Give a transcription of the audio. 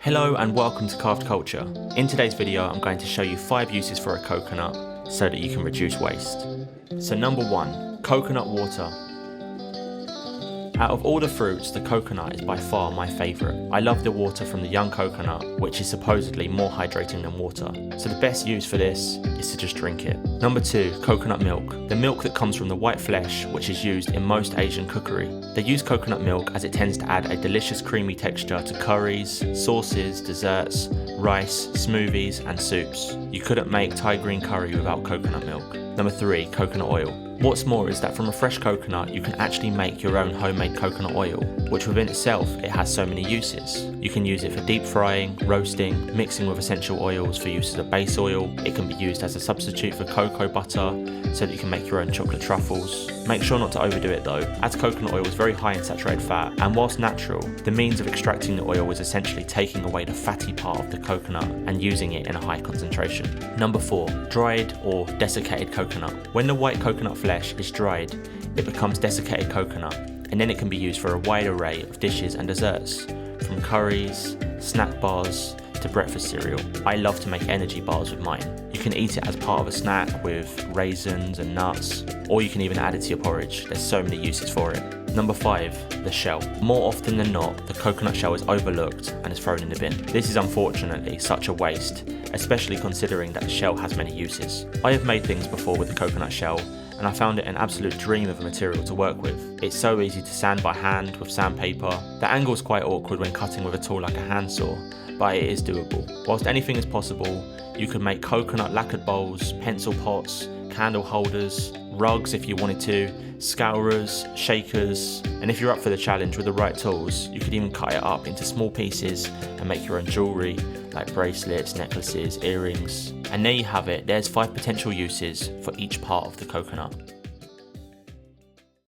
Hello and welcome to Craft Culture. In today's video I'm going to show you 5 uses for a coconut so that you can reduce waste. So number 1, coconut water. Out of all the fruits, the coconut is by far my favourite. I love the water from the young coconut, which is supposedly more hydrating than water. So the best use for this is to just drink it. Number 2, coconut milk. The milk that comes from the white flesh, which is used in most Asian cookery. They use coconut milk as it tends to add a delicious creamy texture to curries, sauces, desserts, rice, smoothies and soups. You couldn't make Thai green curry without coconut milk. Number 3, coconut oil. What's more is that from a fresh coconut you can actually make your own homemade coconut oil, which within itself it has so many uses. You can use it for deep frying, roasting, mixing with essential oils for use as a base oil. It can be used as a substitute for cocoa butter so that you can make your own chocolate truffles. Make sure not to overdo it though, as coconut oil is very high in saturated fat, and whilst natural, the means of extracting the oil is essentially taking away the fatty part of the coconut and using it in a high concentration. Number 4, dried or desiccated coconut. When the white coconut flesh is dried, it becomes desiccated coconut, and then it can be used for a wide array of dishes and desserts, from curries, snack bars, to breakfast cereal. I love to make energy bars with mine. You can eat it as part of a snack with raisins and nuts, or you can even add it to your porridge. There's so many uses for it. Number 5, the shell. More often than not, the coconut shell is overlooked and is thrown in the bin. This is unfortunately such a waste, especially considering that the shell has many uses. I have made things before with the coconut shell, and I found it an absolute dream of a material to work with. It's so easy to sand by hand with sandpaper. The angle is quite awkward when cutting with a tool like a handsaw, but it is doable. Whilst anything is possible, you could make coconut lacquered bowls, pencil pots, candle holders, rugs if you wanted to, scourers, shakers, and if you're up for the challenge with the right tools, you could even cut it up into small pieces and make your own jewellery like bracelets, necklaces, earrings. And there you have it, there's 5 potential uses for each part of the coconut.